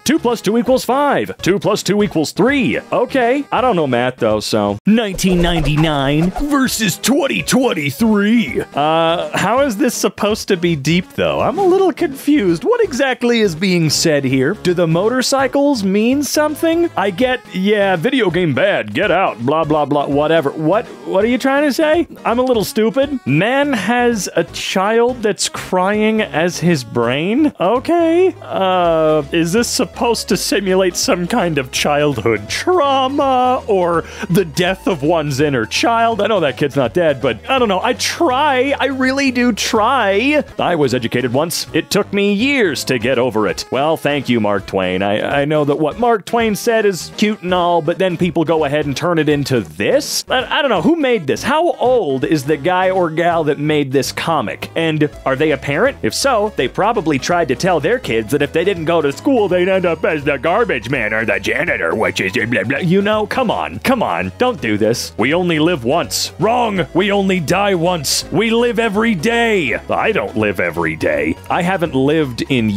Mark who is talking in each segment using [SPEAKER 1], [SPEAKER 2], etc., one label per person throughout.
[SPEAKER 1] 2 plus 2 equals 5. 2 plus 2 equals 3. Okay, I don't know math though, so. 1999 versus 2023. How is this supposed to be deep though? I'm a little confused. What exactly is being said here? Do the motorcycles mean something? I get, yeah, video game bad, get out, blah, blah, blah, whatever. What are you trying to say? I'm a little stupid. Man has a child that's crying as his brain? Okay. Is this supposed to simulate some kind of childhood trauma or the death of one's inner child? I know that kid's not dead, but I don't know. I really do try. I was educated once. It took me years to get over it. Well, thank you, Mark Twain. I know that what Mark Twain said is cute and all, but then people go ahead and turn it into this? I don't know. Who made this? How old is the guy or gal that made this comic? And are they a parent? If so, they probably tried to tell their kids that if they didn't go to school, they'd end up as the garbage man or the janitor, which is blah, blah. You know, come on. Don't do this. We only live once. Wrong. We only die once. We live every day. I don't live every day. I haven't lived in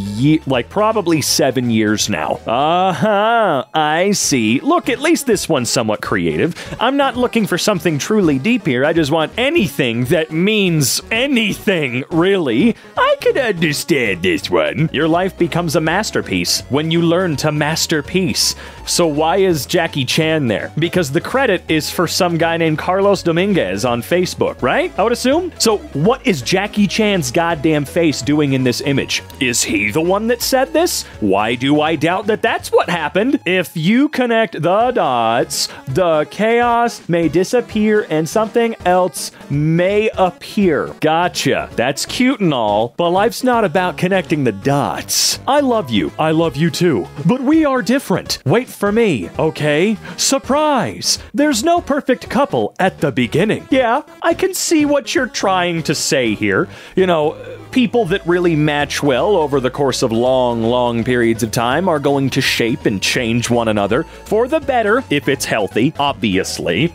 [SPEAKER 1] probably 7 years now. I see. Look, at least this one's somewhat creative. I'm not looking for something truly deep here. I just want anything that means anything, really. I can understand this one. Your life becomes a masterpiece when you learn to masterpiece. So why is Jackie Chan there? Because the credit is for some guy named Carlos Dominguez on Facebook, right? I would assume. So what is Jackie Chan's goddamn face doing in this image? Is he the one that said this? Why do I doubt that that's what happened? If you connect the dots, the chaos may disappear and something else may appear. Gotcha. That's cute and all, but life's not about connecting the dots. I love you. I love you too. But we are different. Wait for me, okay? Surprise! There's no perfect couple at the beginning. Yeah, I can see what you're trying to say here. You know, people that really match well over the course of long periods of time are going to shape and change one another for the better if it's healthy, obviously.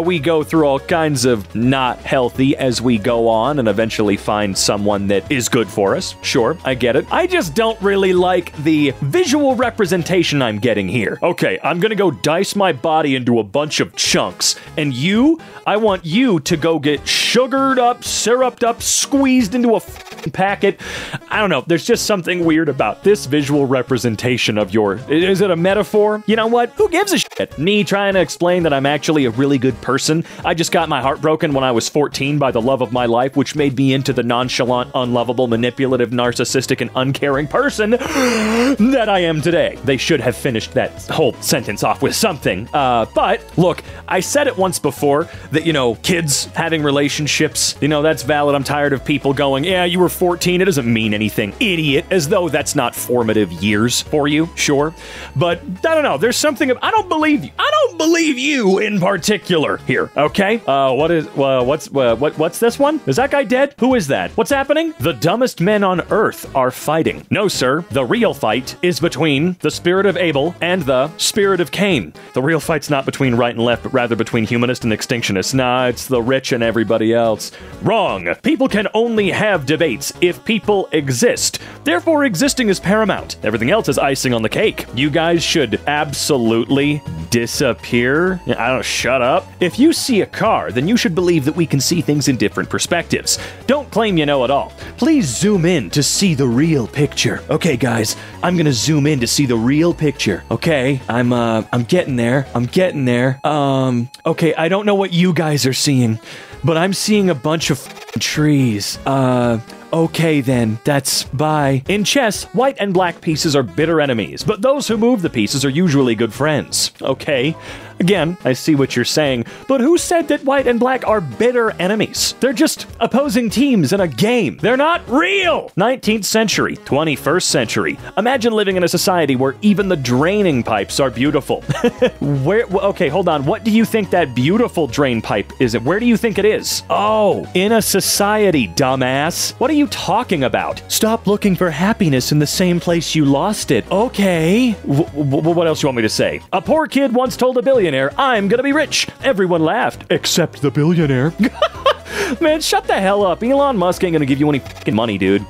[SPEAKER 1] We go through all kinds of not healthy as we go on and eventually find someone that is good for us. Sure, I get it. I just don't really like the visual representation I'm getting here. Okay, I'm gonna go dice my body into a bunch of chunks, and I want you to go get sugared up, syruped up, squeezed into a packet. I don't know. There's just something weird about this visual representation of is it a metaphor? You know what? Who gives a shit? Me trying to explain that I'm actually a really good person. I just got my heart broken when I was 14 by the love of my life, which made me into the nonchalant, unlovable, manipulative, narcissistic, and uncaring person that I am today. They should have finished that whole sentence off with something. But look, I said it once before that, kids having relationships, that's valid. I'm tired of people going, yeah, you were 14. It doesn't mean anything. Idiot. As though that's not formative years for you. Sure. But I don't know. There's something I don't believe you. I don't believe you in particular here. Okay. What's this one? Is that guy dead? Who is that? What's happening? The dumbest men on earth are fighting. No, sir. The real fight is between the spirit of Abel and the spirit of Cain. The real fight's not between right and left, but rather between humanists and extinctionists. Nah, it's the rich and everybody else. Wrong. People can only have debates if people exist. Therefore, existing is paramount. Everything else is icing on the cake. You guys should absolutely disappear. I don't shut up. If you see a car, then you should believe that we can see things in different perspectives. Don't claim you know it all. Please zoom in to see the real picture. Okay, guys, I'm gonna zoom in to see the real picture. Okay, I'm getting there. Okay, I don't know what you guys are seeing, but I'm seeing a bunch of trees. Okay then, that's bye. In chess, white and black pieces are bitter enemies, but those who move the pieces are usually good friends. Okay. Again, I see what you're saying, but who said that white and black are bitter enemies? They're just opposing teams in a game. They're not real! 19th century, 21st century. Imagine living in a society where even the draining pipes are beautiful. Okay, hold on. What do you think that beautiful drain pipe is? Where do you think it is? Oh, in a society, dumbass. What are you talking about? Stop looking for happiness in the same place you lost it. Okay. What else you want me to say? A poor kid once told a billionaire, I'm gonna be rich. Everyone laughed, except the billionaire. Man, shut the hell up. Elon Musk ain't gonna give you any fucking money, dude.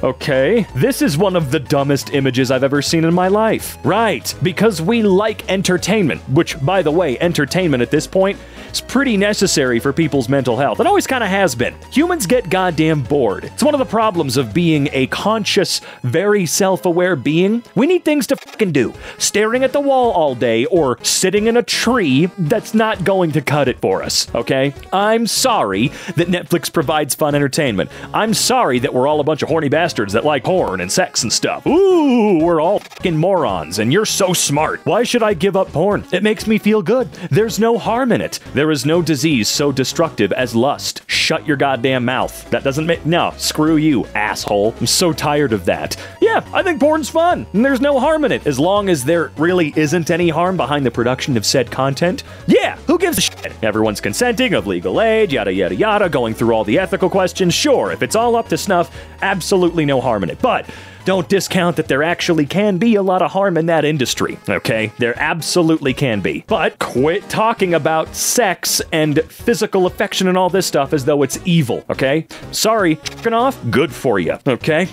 [SPEAKER 1] Okay. This is one of the dumbest images I've ever seen in my life. Right, because we like entertainment, which, by the way, entertainment at this point is pretty necessary for people's mental health. It always kind of has been. Humans get goddamn bored. It's one of the problems of being a conscious, very self-aware being. We need things to fucking do. Staring at the wall all day or sitting in a tree, that's not going to cut it for us, okay? I'm sorry that Netflix provides fun entertainment. I'm sorry that we're all a bunch of horny bastards that like porn and sex and stuff. Ooh, we're all fucking morons, and you're so smart. Why should I give up porn? It makes me feel good. There's no harm in it. There is no disease so destructive as lust. Shut your goddamn mouth. That doesn't make... No, screw you, asshole. I'm so tired of that. Yeah, I think porn's fun, and there's no harm in it, as long as there really isn't any harm behind the production of said content. Yeah, who gives a shit? Everyone's consenting, of legal age, yada yada yada, going through all the ethical questions. Sure, if it's all up to snuff, absolutely no harm in it. But don't discount that there actually can be a lot of harm in that industry, okay? There absolutely can be. But quit talking about sex and physical affection and all this stuff as though it's evil, okay? Sorry, f***ing off, good for you, okay?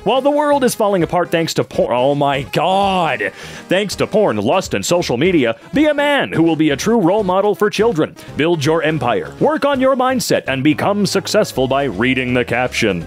[SPEAKER 1] While the world is falling apart thanks to porn, oh my god! Thanks to porn, lust, and social media, be a man who will be a true role model for children. Build your empire, work on your mindset, and become successful by reading the caption.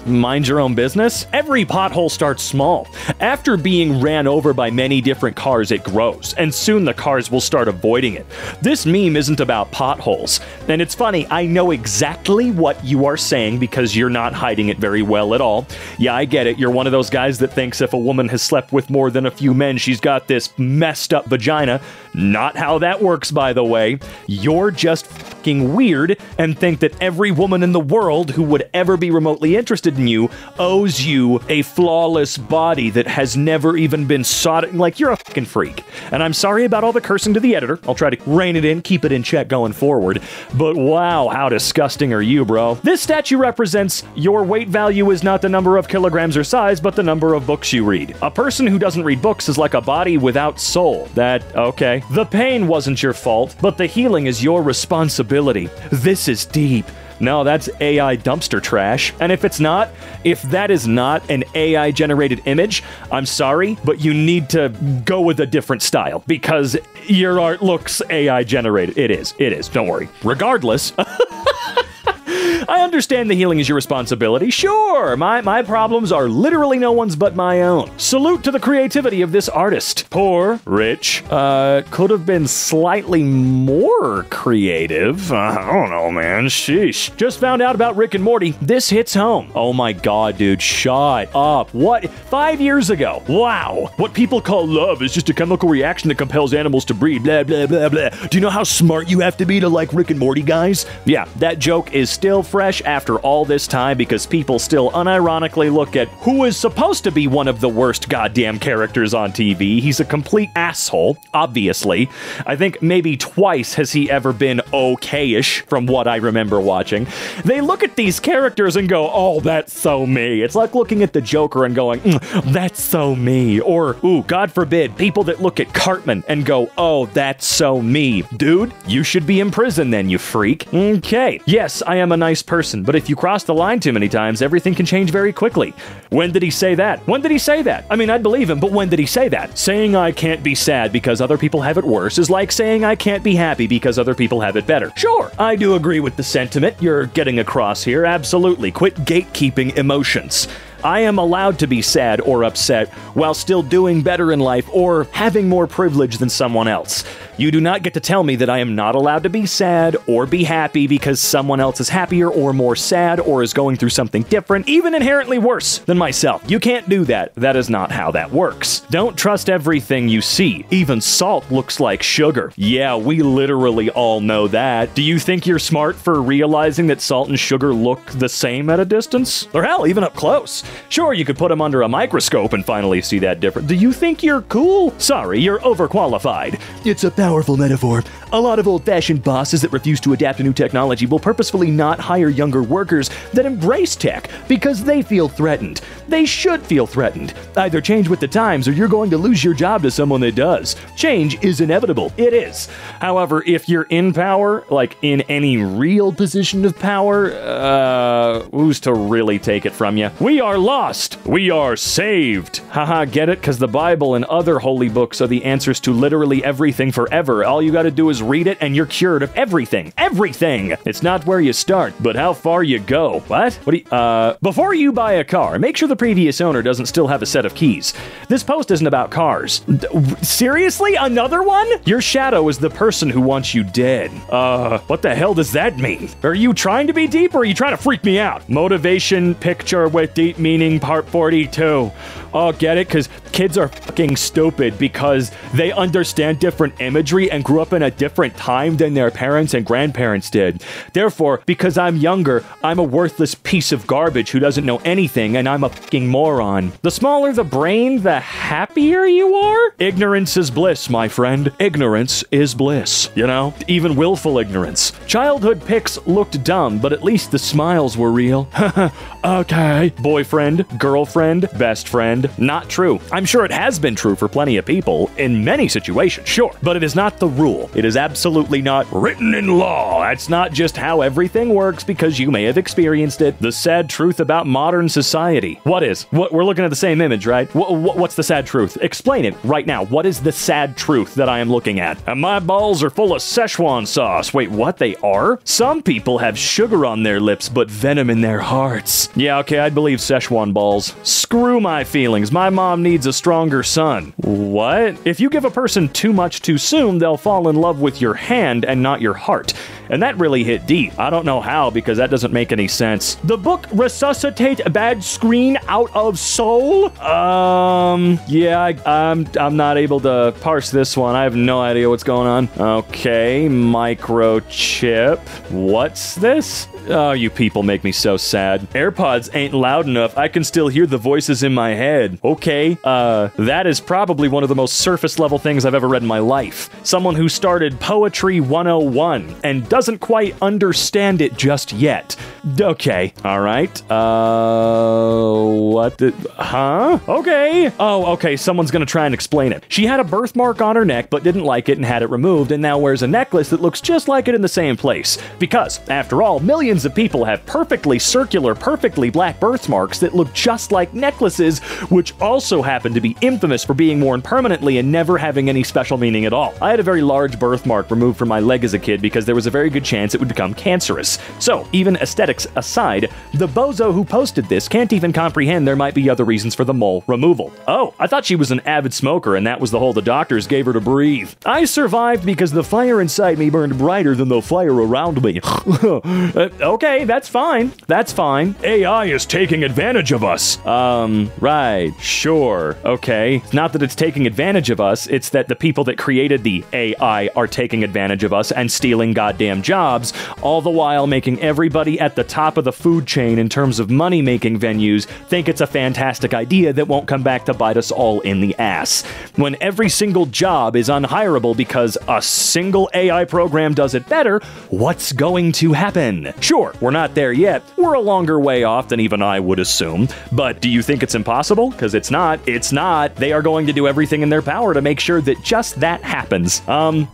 [SPEAKER 1] Mind your own business? Every pothole starts small. After being ran over by many different cars, it grows, and soon the cars will start avoiding it. This meme isn't about potholes. And it's funny, I know exactly what you are saying because you're not hiding it very well at all. Yeah, I get it. You're one of those guys that thinks if a woman has slept with more than a few men, she's got this messed up vagina. Not how that works, by the way. You're just fucking weird and think that every woman in the world who would ever be remotely interested in you owes you a flawless body that has never even been sought. Like, you're a fucking freak. And I'm sorry about all the cursing to the editor. I'll try to rein it in, keep it in check going forward. But wow, how disgusting are you, bro? This statue represents your weight value is not the number of kilograms or size, but the number of books you read. A person who doesn't read books is like a body without soul. Okay. The pain wasn't your fault, but the healing is your responsibility. This is deep. No, that's AI dumpster trash. And if that is not an AI generated image, I'm sorry, but you need to go with a different style because your art looks AI generated. It is. Don't worry. Regardless, I understand the healing is your responsibility. Sure, my problems are literally no one's but my own. Salute to the creativity of this artist. Poor, rich, could have been slightly more creative. I don't know, man. Sheesh. Just found out about Rick and Morty. This hits home. Oh my god, dude, shut up. What? 5 years ago. Wow. What people call love is just a chemical reaction that compels animals to breed. Blah, blah, blah, blah. Do you know how smart you have to be to like Rick and Morty, guys? Yeah, that joke is still fresh after all this time because people still unironically look at who is supposed to be one of the worst goddamn characters on TV. He's a complete asshole, obviously. I think maybe twice has he ever been okay-ish from what I remember watching. They look at these characters and go, oh, that's so me. It's like looking at the Joker and going, that's so me. Or, ooh, God forbid, people that look at Cartman and go, oh, that's so me. Dude, you should be in prison then, you freak. Okay. Yes, I am a nice person, but if you cross the line too many times, everything can change very quickly. When did he say that? When did he say that? I mean, I'd believe him, but when did he say that? Saying I can't be sad because other people have it worse is like saying I can't be happy because other people have it better. Sure, I do agree with the sentiment you're getting across here, absolutely. Quit gatekeeping emotions. I am allowed to be sad or upset while still doing better in life or having more privilege than someone else. You do not get to tell me that I am not allowed to be sad or be happy because someone else is happier or more sad or is going through something different, even inherently worse than myself. You can't do that. That is not how that works. Don't trust everything you see. Even salt looks like sugar. Yeah, we literally all know that. Do you think you're smart for realizing that salt and sugar look the same at a distance? Or hell, even up close? Sure, you could put them under a microscope and finally see that difference. Do you think you're cool? Sorry, you're overqualified. It's a powerful metaphor. A lot of old-fashioned bosses that refuse to adapt to new technology will purposefully not hire younger workers that embrace tech because they feel threatened. They should feel threatened. Either change with the times or you're going to lose your job to someone that does. Change is inevitable. It is. However, if you're in power, like in any real position of power, who's to really take it from you? We are lost. We are saved. Haha, get it? Because the Bible and other holy books are the answers to literally everything forever. All you gotta do is read it and you're cured of everything. Everything! It's not where you start, but how far you go. What? What do you, before you buy a car, make sure the previous owner doesn't still have a set of keys. This post isn't about cars. Seriously? Another one? Your shadow is the person who wants you dead. What the hell does that mean? Are you trying to be deep or are you trying to freak me out? Motivation picture with deep meaning part 42. Oh, get it? Because kids are fucking stupid because they understand different imagery and grew up in a different time than their parents and grandparents did. Therefore, because I'm younger, I'm a worthless piece of garbage who doesn't know anything and I'm a fucking moron. The smaller the brain, the happier you are? Ignorance is bliss, my friend. Ignorance is bliss. You know? Even willful ignorance. Childhood pics looked dumb, but at least the smiles were real. Okay. Boyfriend, girlfriend, best friend. Not true. I'm sure it has been true for plenty of people in many situations, sure. But it is not the rule. It is absolutely not written in law. That's not just how everything works because you may have experienced it. The sad truth about modern society. What is? We're looking at the same image, right? What's the sad truth? Explain it right now. What is the sad truth that I am looking at? And my balls are full of Szechuan sauce. Wait, what? They are? Some people have sugar on their lips but venom in their hearts. Yeah, okay, I'd believe Szechuan balls. Screw my feelings. My mom needs a stronger son. What? If you give a person too much too soon, they'll fall in love with your hand and not your heart. And that really hit deep. I don't know how because that doesn't make any sense. The book Resuscitate Bad Screen Out of Soul? Yeah, I'm not able to parse this one. I have no idea what's going on. Okay, microchip. What's this? Oh, you people make me so sad. AirPods ain't loud enough. I can still hear the voices in my head. Okay, that is probably one of the most surface level things I've ever read in my life. Someone who started Poetry 101 and doesn't quite understand it just yet. Okay, alright. What the... Huh? Okay. Oh, okay, someone's gonna try and explain it. She had a birthmark on her neck but didn't like it and had it removed and now wears a necklace that looks just like it in the same place. Because, after all, millions of people have perfectly circular, perfectly black birthmarks that look just like necklaces, which also happen to be infamous for being worn permanently and never having any special meaning at all. I had a very large birthmark removed from my leg as a kid because there was a very good chance it would become cancerous. So, even aesthetics aside, the bozo who posted this can't even comprehend there might be other reasons for the mole removal. Oh, I thought she was an avid smoker and that was the hole the doctors gave her to breathe. I survived because the fire inside me burned brighter than the fire around me. Okay, that's fine. That's fine. AI is taking advantage of us. Right. Sure. Okay. Not that it's taking advantage of us, it's that the people that created the AI are taking advantage of us and stealing goddamn jobs, all the while making everybody at the top of the food chain in terms of money-making venues think it's a fantastic idea that won't come back to bite us all in the ass. When every single job is unhireable because a single AI program does it better, what's going to happen? Sure, we're not there yet. We're a longer way off than even I would assume. But do you think it's impossible? Because it's not. It's not. They are going to do everything in their power to make sure that just that happens.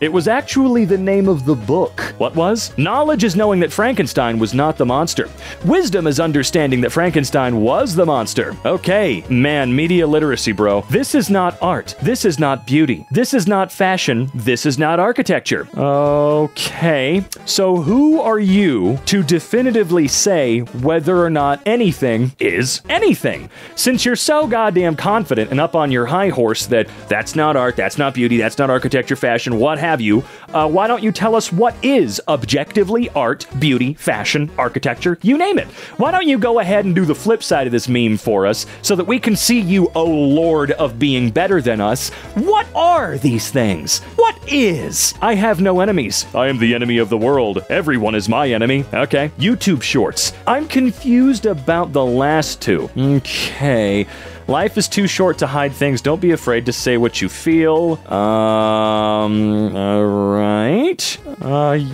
[SPEAKER 1] It was actually the name of the book. What was? Knowledge is knowing that Frankenstein was not the monster. Wisdom is understanding that Frankenstein was the monster. Okay, man, media literacy, bro. This is not art. This is not beauty. This is not fashion. This is not architecture. Okay, so who are you to definitively say whether or not anything is anything? Since you're so goddamn confident and up on your high horse that that's not art, that's not beauty, that's not architecture, fashion, what have you, why don't you tell us what is objectively art, beauty, fashion, architecture, you name it? Why don't you go ahead and do the flip side of this meme for us so that we can see you, oh lord of being better than us? What are these things? What is? I have no enemies. I am the enemy of the world. Everyone is my enemy. Okay. Okay. YouTube Shorts. I'm confused about the last two. Okay. Life is too short to hide things. Don't be afraid to say what you feel. Alright. I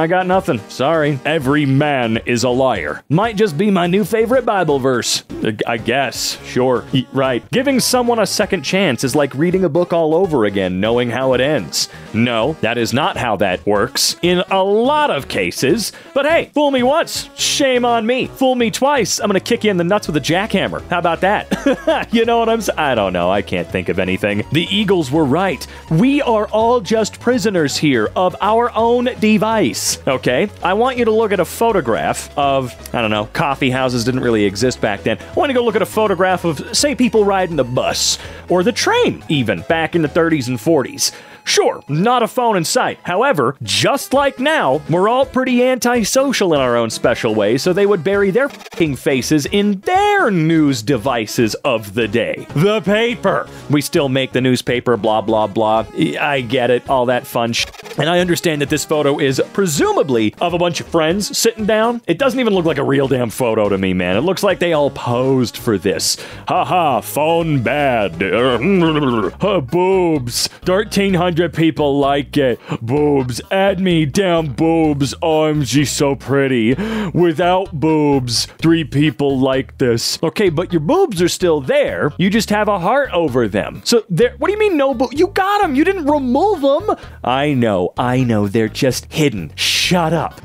[SPEAKER 1] got nothing. Sorry. Every man is a liar. Might just be my new favorite Bible verse. I guess. Sure. Right. Giving someone a second chance is like reading a book all over again, knowing how it ends. No, that is not how that works. In a lot of cases. But hey, fool me once, shame on me. Fool me twice, I'm gonna kick you in the nuts with a jackhammer. How about that? You know what I'm saying? I don't know. I can't think of anything. The Eagles were right. We are all just prisoners here of our own device. Okay? I want you to look at a photograph of, I don't know, coffee houses didn't really exist back then. I want you to go look at a photograph of, say, people riding the bus or the train, even back in the 30s and 40s. Sure, not a phone in sight. However, just like now, we're all pretty antisocial in our own special way, so they would bury their f***ing faces in their news devices of the day. The paper. We still make the newspaper, blah, blah, blah. I get it, all that fun shit. And I understand that this photo is presumably of a bunch of friends sitting down. It doesn't even look like a real damn photo to me, man. It looks like they all posed for this. Haha, phone bad. Boobs. 1,300 people like it. Boobs. Add me, damn boobs. OMG, so pretty. Without boobs, 3 people like this. Okay, but your boobs are still there. You just have a heart over them. So there, what do you mean no boob? You got them. You didn't remove them. I know. They're just hidden. Shut up.